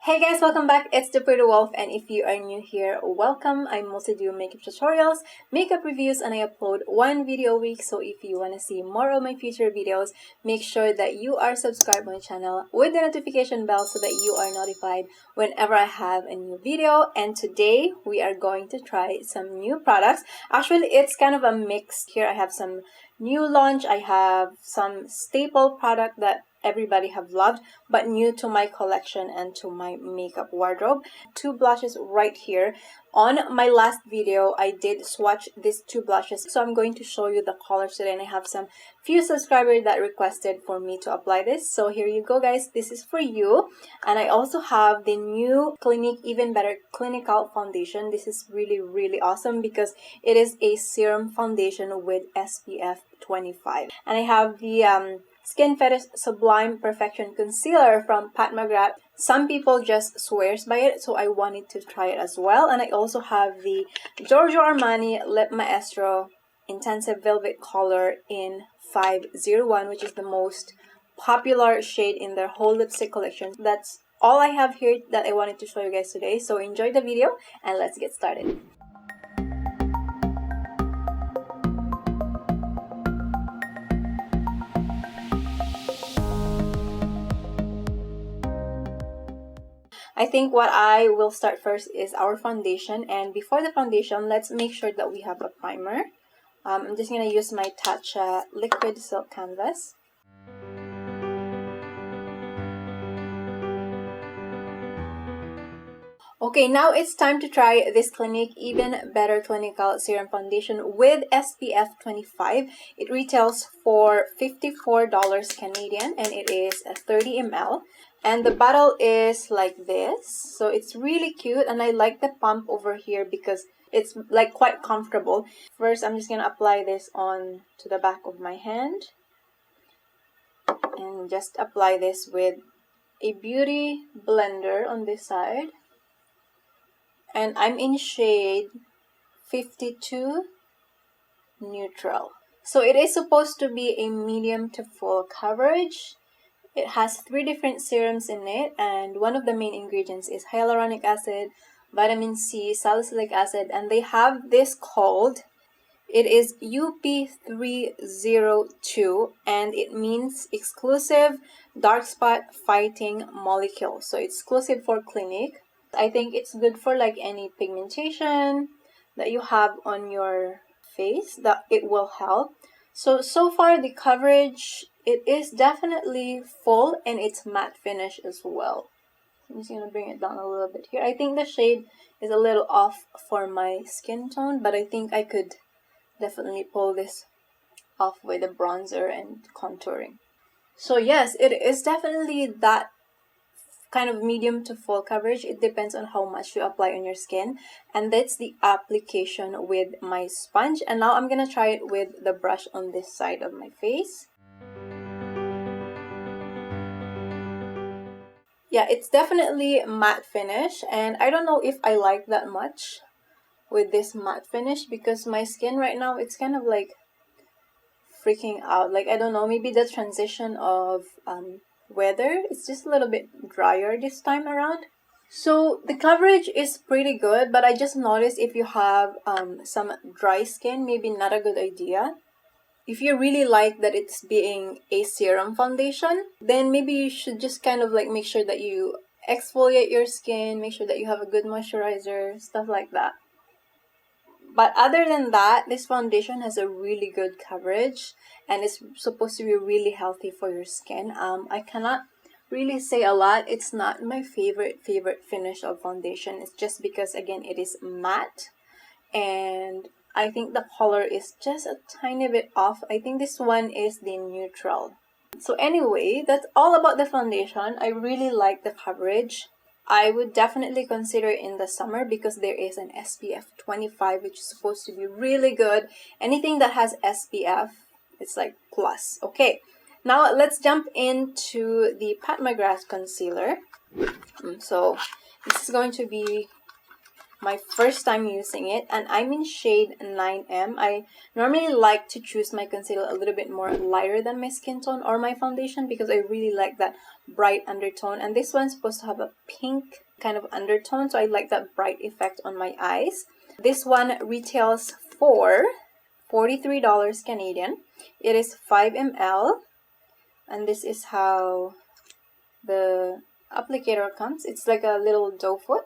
Hey guys, welcome back. It's the Pretty Wolf, and if you are new here, welcome. I mostly do makeup tutorials, makeup reviews, and I upload one video a week. So if you want to see more of my future videos, make sure that you are subscribed to my channel with the notification bell so that you are notified whenever I have a new video. And today we are going to try some new products. Actually, it's kind of a mix here. I have some new launch. I have some staple product that everybody have loved but new to my collection and to my makeup wardrobe. Two blushes right here. On my last video I did swatch these two blushes, so I'm going to show you the colors today, and I have some few subscribers that requested for me to apply this, so here you go guys, this is for you. And I also have the new Clinique Even Better Clinical Foundation. This is really awesome because it is a serum foundation with SPF 25. And I have the Skin Fetish Sublime Perfection Concealer from McGRATH. Some people just swears by it, so I wanted to try it as well. And I also have the Giorgio Armani Lip Maestro Intensive Velvet Color in 501, which is the most popular shade in their whole lipstick collection. That's all I have here that I wanted to show you guys today. So enjoy the video and let's get started. I think what I will start first is our foundation, and before the foundation, let's make sure that we have a primer. I'm just going to use my NATASHA liquid silk canvas. Okay, now it's time to try this Clinique Even Better Clinical Serum Foundation with SPF 25. It retails for $54 Canadian and it is a 30 ml. And the bottle is like this. So it's really cute, and I like the pump over here because it's like quite comfortable. First, I'm just going to apply this on to the back of my hand. And just apply this with a beauty blender on this side. And I'm in shade 52 Neutral. So it is supposed to be a medium to full coverage. It has 3 different serums in it, and one of the main ingredients is hyaluronic acid, vitamin C, salicylic acid, and they have this called, it is UP302, and it means exclusive dark spot fighting molecule. So it's exclusive for Clinique. I think it's good for like any pigmentation that you have on your face, that it will help. So far the coverage, it is definitely full, and it's matte finish as well. I'm just going to bring it down a little bit here. I think the shade is a little off for my skin tone, but I think I could definitely pull this off with a bronzer and contouring. So yes, it is definitely that kind of medium to full coverage. It depends on how much you apply on your skin, and that's the application with my sponge. And now I'm gonna try it with the brush on this side of my face. Yeah, it's definitely matte finish, and I don't know if I like that much with this matte finish because my skin right now, it's kind of like freaking out. Like, I don't know, maybe the transition of weather, it's just a little bit drier this time around. So the coverage is pretty good, but I just noticed if you have some dry skin, maybe not a good idea. If you really like that it's being a serum foundation, then maybe you should just kind of like make sure that you exfoliate your skin, make sure that you have a good moisturizer, stuff like that. But other than that, this foundation has a really good coverage, and it's supposed to be really healthy for your skin. I cannot really say a lot. It's not my favorite finish of foundation. It's just because, again, it is matte, and I think the color is just a tiny bit off. I think this one is the neutral. So anyway, that's all about the foundation. I really like the coverage. I would definitely consider it in the summer because there is an SPF 25, which is supposed to be really good. Anything that has SPF, it's like plus. Okay, now let's jump into the McGRATH concealer. So this is going to be my first time using it, and I'm in shade 9M. I normally like to choose my concealer a little bit more lighter than my skin tone or my foundation because I really like that bright undertone, and this one's supposed to have a pink kind of undertone, so I like that bright effect on my eyes. This one retails for $43 Canadian. It is 5 ml, and this is how the applicator comes. It's like a little doe foot.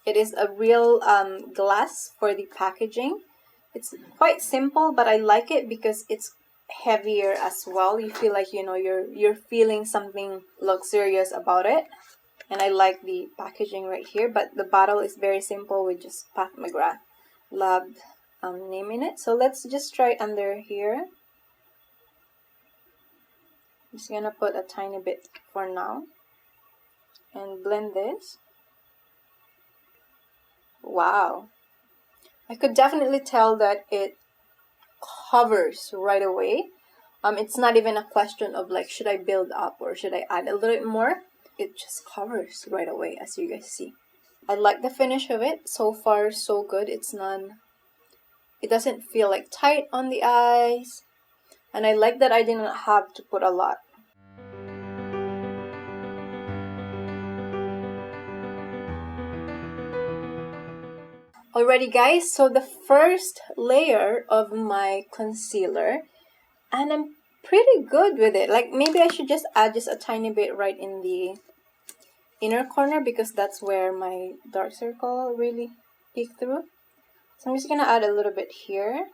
It is a real glass for the packaging. It's quite simple, but I like it because it's heavier as well. You feel like, you know, you're feeling something luxurious about it. And I like the packaging right here, but the bottle is very simple with just Pat McGrath Lab name in it. So let's just try it under here. I'm just gonna put a tiny bit for now and blend this. Wow, I could definitely tell that it covers right away. It's not even a question of like, should I build up or should I add a little bit more? It just covers right away, as you guys see. I like the finish of it. So far, so good. It doesn't feel like tight on the eyes. And I like that I didn't have to put a lot. Alrighty guys, so the first layer of my concealer, and I'm pretty good with it. Like maybe I should just add just a tiny bit right in the inner corner because that's where my dark circle really peeked through. So I'm just gonna add a little bit here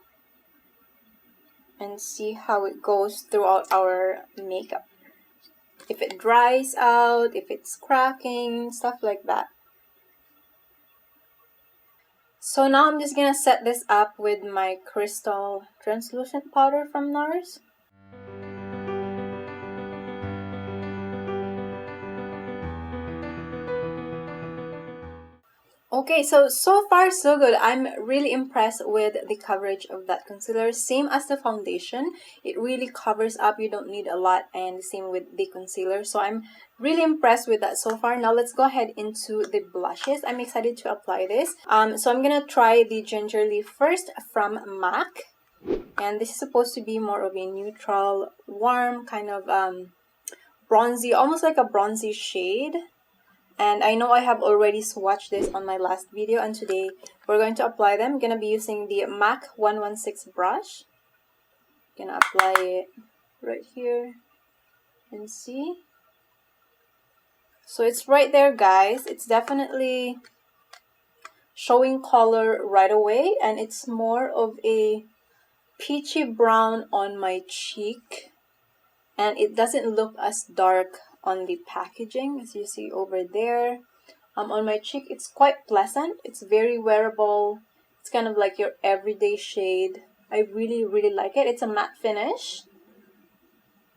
and see how it goes throughout our makeup. If it dries out, if it's cracking, stuff like that. So now I'm just gonna set this up with my crystal translucent powder from NARS. Okay, so far so good. I'm really impressed with the coverage of that concealer. Same as the foundation. It really covers up. You don't need a lot, and same with the concealer. So I'm really impressed with that so far. Now let's go ahead into the blushes. I'm excited to apply this. So I'm gonna try the Gingerly first from MAC. And this is supposed to be more of a neutral, warm, kind of bronzy, almost like a bronzy shade. And I know I have already swatched this on my last video, and today we're going to apply them. I'm going to be using the MAC 116 brush. I'm going to apply it right here and see. So it's right there, guys. It's definitely showing color right away, and it's more of a peachy brown on my cheek, and it doesn't look as dark on the packaging as you see over there. On my cheek, it's quite pleasant. It's very wearable. It's kind of like your everyday shade. I really like it. It's a matte finish,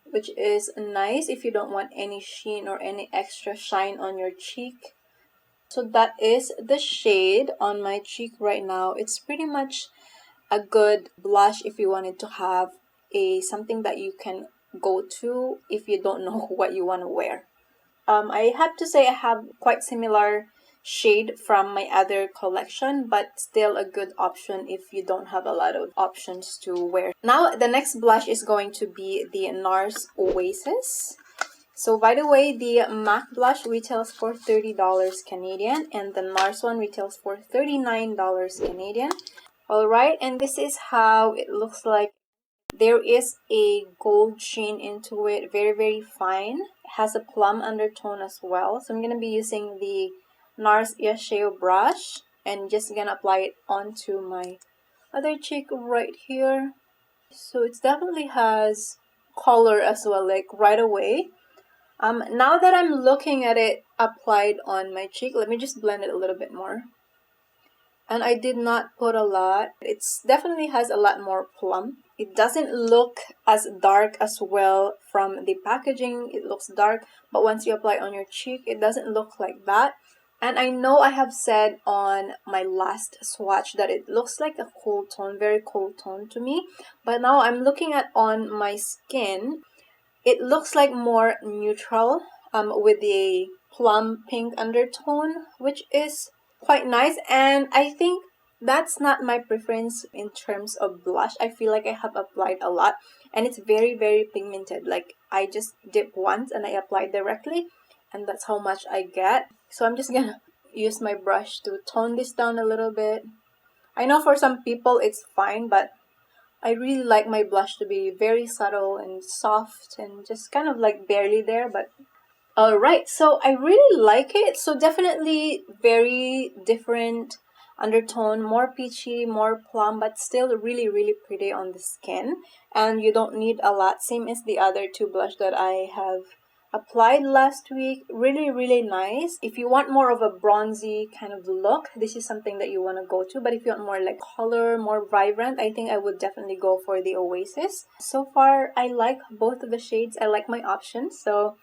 which is nice if you don't want any sheen or any extra shine on your cheek. So that is the shade on my cheek right now. It's pretty much a good blush if you wanted to have something that you can go to if you don't know what you want to wear. I have to say I have quite similar shade from my other collection, but still a good option if you don't have a lot of options to wear. Now the next blush is going to be the NARS Oasis. So by the way, the MAC blush retails for $30 Canadian, and the NARS one retails for $39 Canadian. Alright, and this is how it looks like. There is a gold sheen into it, very fine. It has a plum undertone as well. So I'm going to be using the NARS Yasheo brush and just going to apply it onto my other cheek right here. So it definitely has color as well, like right away. Now that I'm looking at it applied on my cheek, let me just blend it a little bit more. And I did not put a lot. It definitely has a lot more plum. It doesn't look as dark as well from the packaging. It looks dark, but once you apply on your cheek, it doesn't look like that. And I know I have said on my last swatch that it looks like a cool tone, very cool tone to me. But now I'm looking at on my skin, it looks like more neutral with a plum pink undertone, which is quite nice, and I think that's not my preference in terms of blush. I feel like I have applied a lot and it's very, very pigmented. Like I just dip once and I apply directly, and that's how much I get. So I'm just gonna use my brush to tone this down a little bit. I know for some people it's fine, but I really like my blush to be very subtle and soft and just kind of like barely there, but alright, so I really like it. So definitely very different undertone, more peachy, more plum, but still really, really pretty on the skin. And you don't need a lot, same as the other two blush that I have applied last week. Really, really nice. If you want more of a bronzy kind of look, this is something that you want to go to. But if you want more like color, more vibrant, I think I would definitely go for the Oasis. So far, I like both of the shades. I like my options. So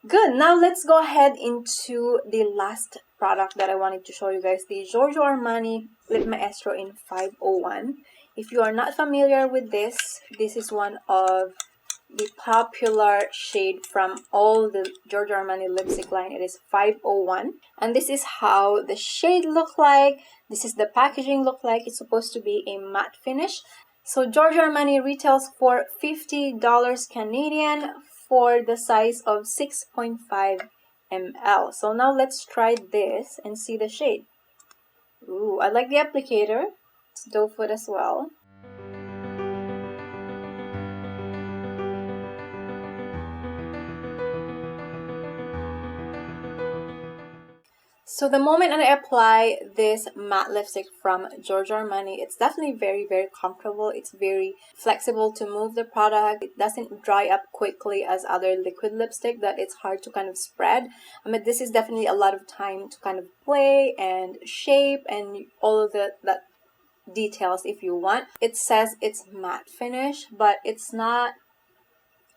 good. Now let's go ahead into the last product that I wanted to show you guys, the Giorgio Armani Lip Maestro in 501. If you are not familiar with this is one of the popular shade from all the Giorgio Armani lipstick line. It is 501, and this is how the shade look like. This is the packaging look like. It's supposed to be a matte finish. So Giorgio Armani retails for $50 Canadian for the size of 6.5 ml. So now let's try this and see the shade. Ooh, I like the applicator. It's doe foot as well. So the moment I apply this matte lipstick from Giorgio Armani, it's definitely very, very comfortable. It's very flexible to move the product. It doesn't dry up quickly as other liquid lipstick that it's hard to kind of spread. I mean, this is definitely a lot of time to kind of play and shape and all of that details if you want. It says it's matte finish, but it's not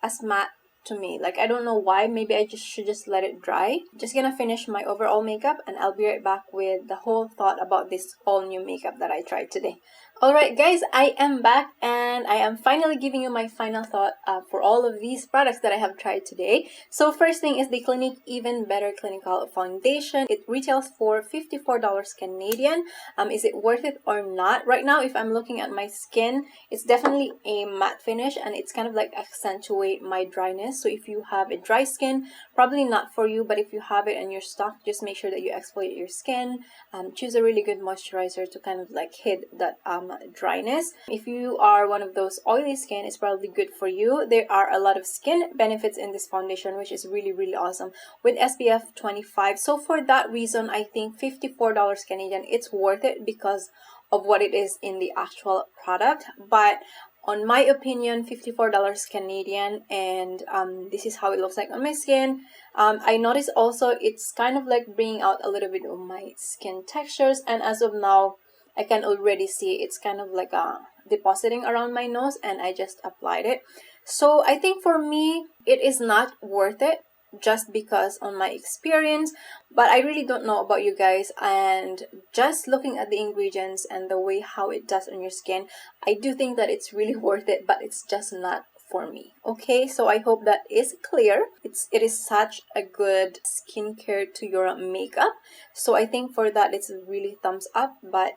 as matte to me. Like, I don't know why. Maybe I should just let it dry. Just gonna finish my overall makeup and I'll be right back with the whole thought about this all new makeup that I tried today. Alright guys, I am back and I am finally giving you my final thought for all of these products that I have tried today. So first thing is the Clinique Even Better Clinical Foundation. It retails for $54 Canadian. Is it worth it or not? Right now, if I'm looking at my skin, it's definitely a matte finish and it's kind of like accentuate my dryness. So if you have a dry skin, probably not for you, but if you have it and you're stuck, just make sure that you exfoliate your skin. Choose a really good moisturizer to kind of like hid that dryness. If you are one of those oily skin, it's probably good for you. There are a lot of skin benefits in this foundation, which is really, really awesome with SPF 25. So for that reason, I think $54 Canadian, it's worth it because of what it is in the actual product. But on my opinion, $54 Canadian, and this is how it looks like on my skin. I noticed also it's kind of like bringing out a little bit of my skin textures, and as of now, I can already see it's kind of like depositing around my nose, and I just applied it. So I think for me, it is not worth it just because on my experience, but I really don't know about you guys, and just looking at the ingredients and the way how it does on your skin, I do think that it's really worth it, but it's just not for me. Okay, so I hope that is clear. It is such a good skincare to your makeup, so I think for that it's really thumbs up, but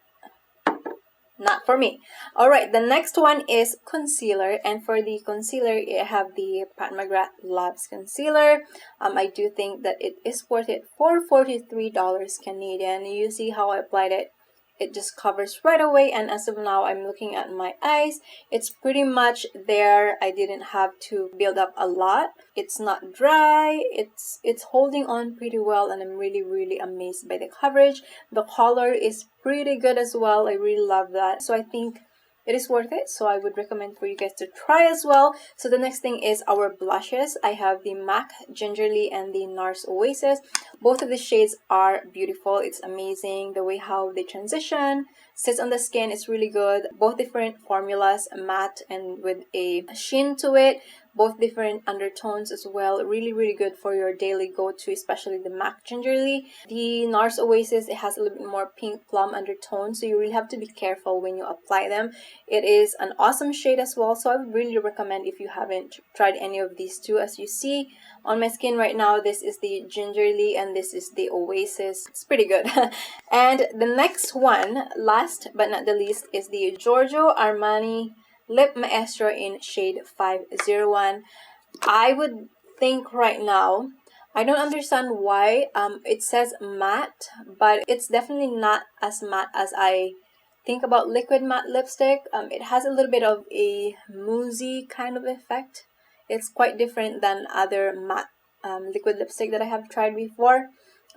not for me. Alright, the next one is concealer, and for the concealer, I have the Pat McGrath Loves Concealer. I do think that it is worth it for $43 Canadian. You see how I applied it? It just covers right away, and as of now, I'm looking at my eyes. It's pretty much there. I didn't have to build up a lot. It's not dry. It's holding on pretty well, and I'm really, really amazed by the coverage. The color is pretty good as well. I really love that. So I think it is worth it, so I would recommend for you guys to try as well. So the next thing is our blushes. I have the MAC Gingerly and the NARS Oasis. Both of the shades are beautiful. It's amazing the way how they transition, sits on the skin. It's really good. Both different formulas, matte and with a sheen to it. Both different undertones as well. Really, really good for your daily go-to, especially the MAC Gingerly. The NARS Oasis, it has a little bit more pink plum undertone, so you really have to be careful when you apply them. It is an awesome shade as well, so I would really recommend if you haven't tried any of these two. As you see on my skin right now, this is the Gingerly and this is the Oasis. It's pretty good. And the next one, last but not the least, is the Giorgio Armani Lip Maestro in shade 501. I would think right now, I don't understand why it says matte, but it's definitely not as matte as I think about liquid matte lipstick. It has a little bit of a moussey kind of effect. It's quite different than other matte liquid lipstick that I have tried before.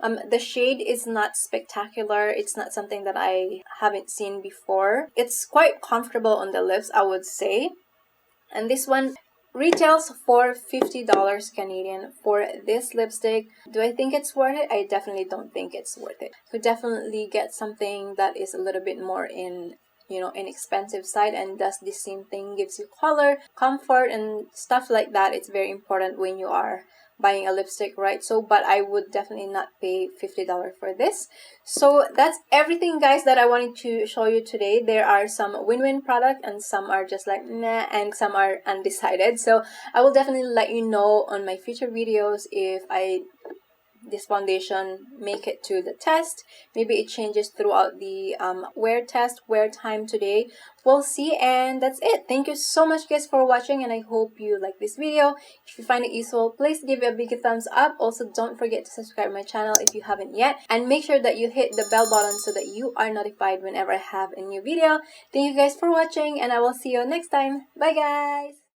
The shade is not spectacular. It's not something that I haven't seen before. It's quite comfortable on the lips, I would say. And this one retails for $50 Canadian for this lipstick. Do I think it's worth it? I definitely don't think it's worth it. So definitely get something that is a little bit more in, you know, inexpensive side and does the same thing, gives you color, comfort, and stuff like that. It's very important when you are buying a lipstick, right? So, but I would definitely not pay $50 for this. So that's everything, guys, that I wanted to show you today. There are some win-win product and some are just like nah, and some are undecided. So I will definitely let you know on my future videos if this foundation make it to the test. Maybe it changes throughout the wear test, wear time today. We'll see, and that's it. Thank you so much, guys, for watching, and I hope you like this video. If you find it useful, please give it a big thumbs up. Also, don't forget to subscribe to my channel if you haven't yet, and make sure that you hit the bell button so that you are notified whenever I have a new video. Thank you guys for watching, and I will see you next time. Bye, guys.